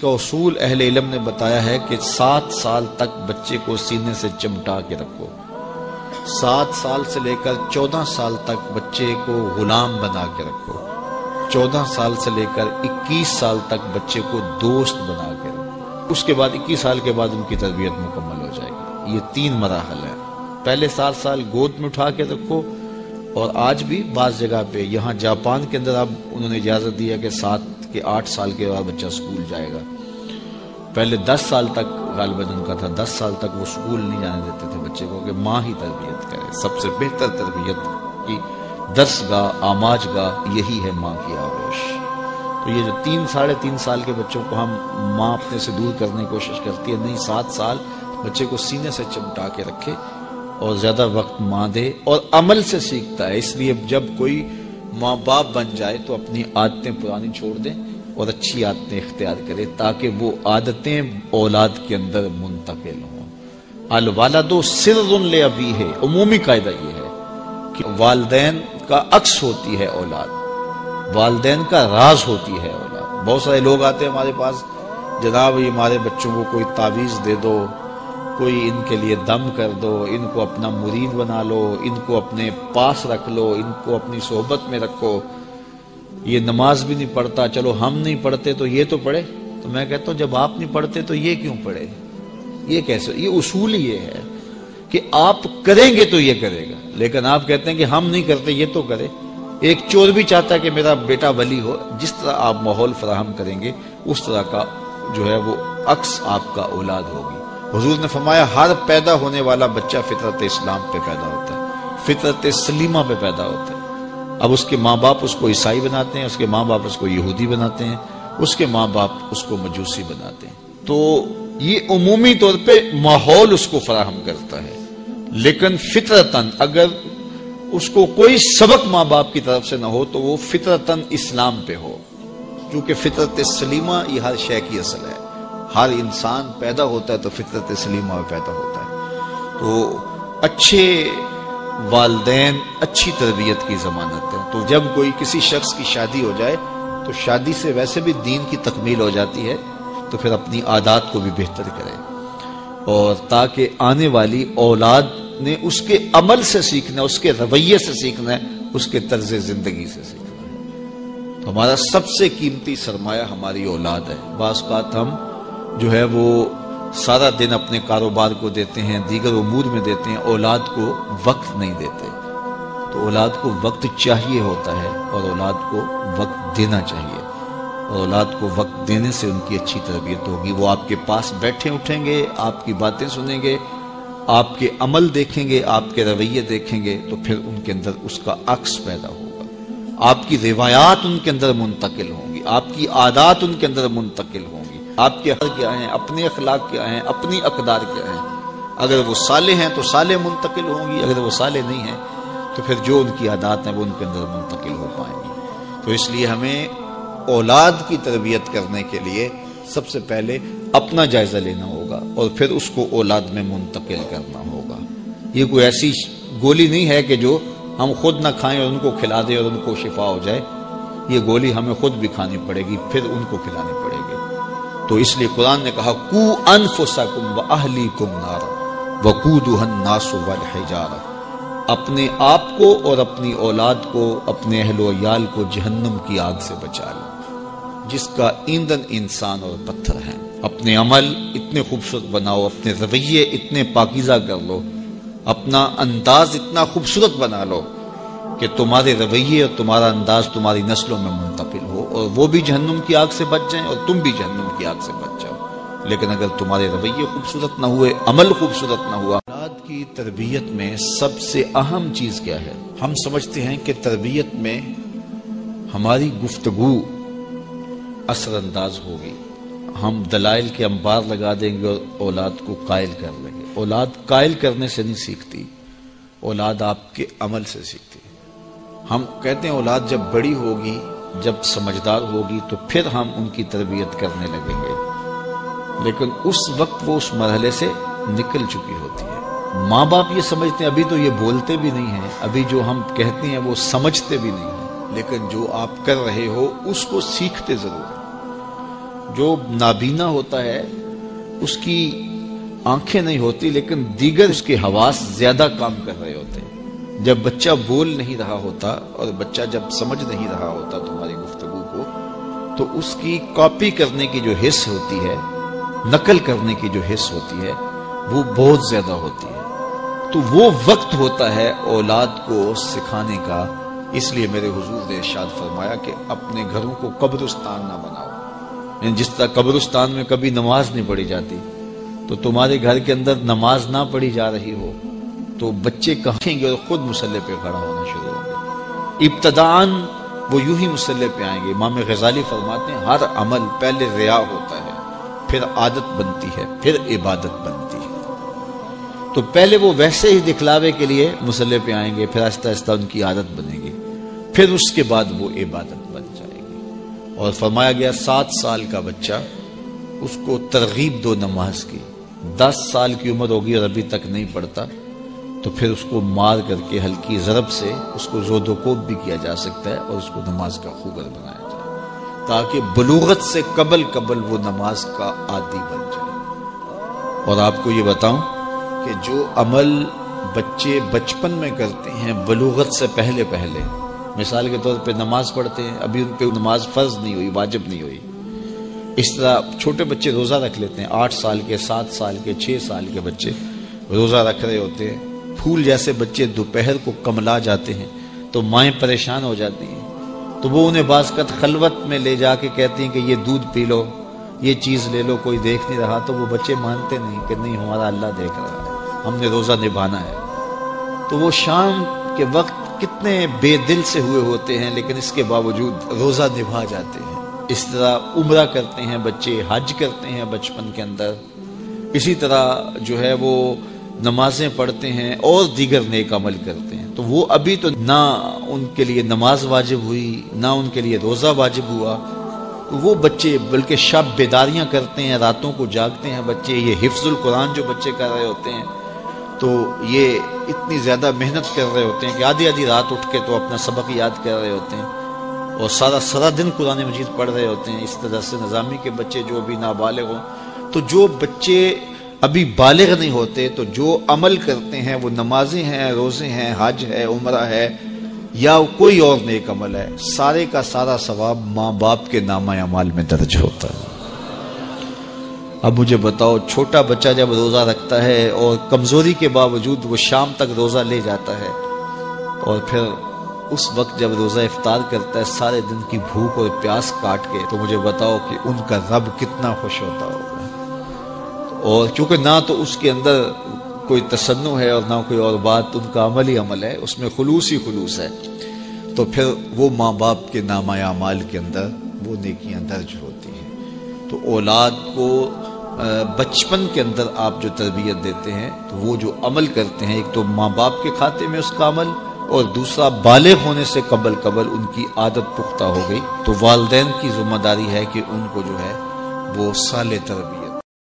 کا اصول اہل علم نے بتایا ہے کہ 7 سال تک بچے کو سینے سے چمٹا کے رکھو. 7 سال سے لے کر 14 سال تک بچے کو غلام بنا کے رکھو. 14 سال سے لے کر 21 سال تک بچے کو دوست بنا کے رکھو. اس کے بعد 21 سال کے بعد ان کی تربیت مکمل ہو جائے گی. یہ 3 مراحل ہیں. پہلے 7 سال گود میں اٹھا کے رکھو. اور آج بھی بعض جگہ پہ یہاں جاپان کے اندر اب انہوں نے اجازت دی ہے کہ 7 کے 8 سال کے بعد بچہ اسکول جائے گا. پہلے 10 سال تک غالباً ان کا تھا. 10 سال تک وہ اسکول نہیں جانے دیتے تھے بچے کو کہ ماں ہی تربیت کرے. سب سے بہتر تربیت کی درس گاہ آماج گاہ یہی ہے ماں کی آغوش. تو یہ جو 3 ساڑھے 3 سال کے بچوں کو ہم ماں اپنے سے دور کرنے کی کوشش کرتی ہے. نہیں، 7 سال بچے کو سینے سے چمٹا کے رکھے اور زیادہ وقت ماں دے اور عمل سے سیکھتا ہے. اس لیے جب کوئی ماں باپ بن جائے تو اپنی عادتیں پرانی چھوڑ دیں اور اچھی عادتیں اختیار کرے تاکہ وہ عادتیں اولاد کے اندر منتقل ہوں. الوالد سر لابیہ، عمومی قاعدہ یہ ہے کہ والدین کا عکس ہوتی ہے اولاد، والدین کا راز ہوتی ہے اولاد. بہت سارے لوگ آتے ہیں ہمارے پاس، جناب یہ ہمارے بچوں کو کوئی تعویذ دے دو، کوئی ان کے لیے دم کر دو، ان کو اپنا مرید بنا لو، ان کو اپنے پاس رکھ لو، ان کو اپنی صحبت میں رکھو. یہ نماز بھی نہیں پڑھتا، چلو ہم نہیں پڑھتے تو یہ تو پڑھے. تو میں کہتا ہوں جب آپ نہیں پڑھتے تو یہ کیوں پڑھے؟ یہ کیسے؟ یہ اصول یہ ہے کہ آپ کریں گے تو یہ کرے گا، لیکن آپ کہتے ہیں کہ ہم نہیں کرتے یہ تو کرے. ایک چور بھی چاہتا ہے کہ میرا بیٹا ولی ہو. جس طرح آپ ماحول فراہم کریں گے اس طرح کا جو ہے وہ عکس آپ کا اولاد ہوگی. حضور نے فرمایا ہر پیدا ہونے والا بچہ فطرت اسلام پہ پیدا ہوتا ہے، فطرت سلیمہ پہ پیدا ہوتا ہے. اب اس کے ماں باپ اس کو عیسائی بناتے ہیں، اس کے ماں باپ اس کو یہودی بناتے ہیں، اس کے ماں باپ اس کو مجوسی بناتے ہیں. تو یہ عمومی طور پہ ماحول اس کو فراہم کرتا ہے. لیکن فطرتاً اگر اس کو کوئی سبق ماں باپ کی طرف سے نہ ہو تو وہ فطرتاً اسلام پہ ہو، کیونکہ فطرت سلیمہ یہ ہر شے کی اصل ہے. ہر انسان پیدا ہوتا ہے تو فطرت سلیمہ میں پیدا ہوتا ہے. تو اچھے والدین اچھی تربیت کی ضمانت ہے. تو جب کوئی کسی شخص کی شادی ہو جائے تو شادی سے ویسے بھی دین کی تکمیل ہو جاتی ہے، تو پھر اپنی عادات کو بھی بہتر کرے اور تاکہ آنے والی اولاد نے اس کے عمل سے سیکھنا ہے، اس کے رویے سے سیکھنا ہے، اس کے طرز زندگی سے سیکھنا ہے. تو ہمارا سب سے قیمتی سرمایہ ہماری اولاد ہے. بعض اوقات ہم جو ہے وہ سارا دن اپنے کاروبار کو دیتے ہیں، دیگر امور میں دیتے ہیں، اولاد کو وقت نہیں دیتے. تو اولاد کو وقت چاہیے ہوتا ہے اور اولاد کو وقت دینا چاہیے. اور اولاد کو وقت دینے سے ان کی اچھی تربیت ہوگی. وہ آپ کے پاس بیٹھے اٹھیں گے، آپ کی باتیں سنیں گے، آپ کے عمل دیکھیں گے، آپ کے رویے دیکھیں گے، تو پھر ان کے اندر اس کا عکس پیدا ہوگا. آپ کی روایات ان کے اندر منتقل ہوں گی، آپ کی عادات ان کے اندر منتقل ہوں گی. آپ کے حق کیا ہیں، اپنے اخلاق کیا ہیں، اپنی اقدار کیا ہیں. اگر وہ صالح ہیں تو صالح منتقل ہوں گی، اگر وہ صالح نہیں ہیں تو پھر جو ان کی عادات ہیں وہ ان کے اندر منتقل ہو پائیں گی. تو اس لیے ہمیں اولاد کی تربیت کرنے کے لیے سب سے پہلے اپنا جائزہ لینا ہوگا اور پھر اس کو اولاد میں منتقل کرنا ہوگا. یہ کوئی ایسی گولی نہیں ہے کہ جو ہم خود نہ کھائیں اور ان کو کھلا دیں اور ان کو شفا ہو جائے. یہ گولی ہمیں خود بھی کھانی پڑے گی، پھر ان کو کھلانی پڑے گی. تو اس لیے قرآن نے کہا قو انفسکم واہلیکم نارا وقودھا الناس والحجارہ، اپنے آپ کو اور اپنی اولاد کو، اپنے اہل و عیال کو جہنم کی آگ سے بچا لو جس کا ایندھن انسان اور پتھر ہیں. اپنے عمل اتنے خوبصورت بناؤ، اپنے رویے اتنے پاکیزہ کر لو، اپنا انداز اتنا خوبصورت بنا لو کہ تمہارے رویے اور تمہارا انداز تمہاری نسلوں میں منتقل ہو اور وہ بھی جہنم کی آگ سے بچ جائیں اور تم بھی جہنم کی آگ سے بچ جاؤ. لیکن اگر تمہارے رویے خوبصورت نہ ہوئے، عمل خوبصورت نہ ہوا. اولاد کی تربیت میں سب سے اہم چیز کیا ہے؟ ہم سمجھتے ہیں کہ تربیت میں ہماری گفتگو اثر انداز ہوگی، ہم دلائل کے انبار لگا دیں گے اور اولاد کو قائل کر لیں گے. اولاد قائل کرنے سے نہیں سیکھتی، اولاد آپ کے عمل سے سیکھتی. ہم کہتے ہیں اولاد جب بڑی ہوگی، جب سمجھدار ہوگی تو پھر ہم ان کی تربیت کرنے لگیں گے، لیکن اس وقت وہ اس مرحلے سے نکل چکی ہوتی ہے. ماں باپ یہ سمجھتے ہیں ابھی تو یہ بولتے بھی نہیں ہیں، ابھی جو ہم کہتے ہیں وہ سمجھتے بھی نہیں ہیں، لیکن جو آپ کر رہے ہو اس کو سیکھتے ضرور ہیں. جو نابینا ہوتا ہے اس کی آنکھیں نہیں ہوتی لیکن دیگر اس کے حواس زیادہ کام کر رہے ہوتے ہیں۔ جب بچہ بول نہیں رہا ہوتا اور بچہ جب سمجھ نہیں رہا ہوتا تمہاری گفتگو کو، تو اس کی کاپی کرنے کی جو حس ہوتی ہے، نقل کرنے کی جو حس ہوتی ہے، وہ بہت زیادہ ہوتی ہے۔ تو وہ وقت ہوتا ہے اولاد کو سکھانے کا۔ اس لیے میرے حضور نے ارشاد فرمایا کہ اپنے گھروں کو قبرستان نہ بناؤ۔ یعنی جس طرح قبرستان میں کبھی نماز نہیں پڑھی جاتی، تو تمہارے گھر کے اندر نماز نہ پڑھی جا رہی ہو تو بچے کہیں گے اور خود مصلی پہ کھڑا ہونا شروع ہوں گے۔ ابتداً وہ یوں ہی مصلی پہ آئیں گے۔ امام غزالی فرماتے ہیں ہر عمل پہلے ریا ہوتا ہے، پھر عادت بنتی ہے، پھر عبادت بنتی ہے۔ تو پہلے وہ ویسے ہی دکھلاوے کے لیے مصلی پہ آئیں گے، پھر آہستہ آہستہ ان کی عادت بنے گی، پھر اس کے بعد وہ عبادت بن جائے گی۔ اور فرمایا گیا 7 سال کا بچہ، اس کو ترغیب دو نماز کی۔ 10 سال کی عمر ہوگی اور ابھی تک نہیں پڑھتا، تو پھر اس کو مار کر کے ہلکی ضرب سے اس کو زود و کوب بھی کیا جا سکتا ہے اور اس کو نماز کا خوگر بنایا جائے، تاکہ بلوغت سے قبل وہ نماز کا عادی بن جائے۔ اور آپ کو یہ بتاؤں کہ جو عمل بچے بچپن میں کرتے ہیں بلوغت سے پہلے، مثال کے طور پہ نماز پڑھتے ہیں، ابھی ان پہ نماز فرض نہیں ہوئی، واجب نہیں ہوئی۔ اس طرح چھوٹے بچے روزہ رکھ لیتے ہیں، 8 سال کے، 7 سال کے، 6 سال کے بچے روزہ رکھ رہے ہوتے ہیں۔ پھول جیسے بچے دوپہر کو کملا جاتے ہیں تو مائیں پریشان ہو جاتی ہیں، تو وہ انہیں بعض اوقات خلوت میں لے جا کے کہتی ہیں کہ یہ دودھ پی لو، یہ چیز لے لو، کوئی دیکھ نہیں رہا۔ تو وہ بچے مانتے نہیں کہ نہیں، ہمارا اللہ دیکھ رہا ہے، ہم نے روزہ نبھانا ہے۔ تو وہ شام کے وقت کتنے بے دل سے ہوئے ہوتے ہیں، لیکن اس کے باوجود روزہ نبھا جاتے ہیں۔ اس طرح عمرہ کرتے ہیں بچے، حج کرتے ہیں بچپن کے اندر، اسی طرح جو ہے وہ نمازیں پڑھتے ہیں اور دیگر نیک عمل کرتے ہیں۔ تو وہ ابھی تو نہ ان کے لیے نماز واجب ہوئی، نہ ان کے لیے روزہ واجب ہوا، وہ بچے بلکہ شب بیداریاں کرتے ہیں، راتوں کو جاگتے ہیں بچے۔ یہ حفظ القرآن جو بچے کر رہے ہوتے ہیں، تو یہ اتنی زیادہ محنت کر رہے ہوتے ہیں کہ آدھی رات اٹھ کے تو اپنا سبق یاد کر رہے ہوتے ہیں اور سارا دن قرآن مجید پڑھ رہے ہوتے ہیں۔ اس طرح سے نظامی کے بچے جو ابھی نابالغ ہوں، تو جو بچے ابھی بالغ نہیں ہوتے تو جو عمل کرتے ہیں وہ نمازیں ہیں، روزے ہیں، حج ہے، عمرہ ہے یا کوئی اور نیک عمل ہے، سارے کا سارا ثواب ماں باپ کے نامہ اعمال میں درج ہوتا ہے۔ اب مجھے بتاؤ، چھوٹا بچہ جب روزہ رکھتا ہے اور کمزوری کے باوجود وہ شام تک روزہ لے جاتا ہے، اور پھر اس وقت جب روزہ افطار کرتا ہے سارے دن کی بھوک اور پیاس کاٹ کے، تو مجھے بتاؤ کہ ان کا رب کتنا خوش ہوتا ہوگا۔ اور چونکہ نہ تو اس کے اندر کوئی تصنع ہے اور نہ کوئی اور بات، ان کا عمل ہی عمل ہے، اس میں خلوص ہی خلوص ہے، تو پھر وہ ماں باپ کے نامہ اعمال کے اندر وہ نیکیاں درج ہوتی ہیں۔ تو اولاد کو بچپن کے اندر آپ جو تربیت دیتے ہیں، تو وہ جو عمل کرتے ہیں، ایک تو ماں باپ کے کھاتے میں اس کا عمل، اور دوسرا بالغ ہونے سے قبل ان کی عادت پختہ ہو گئی، تو والدین کی ذمہ داری ہے کہ ان کو جو ہے وہ صالح تربیت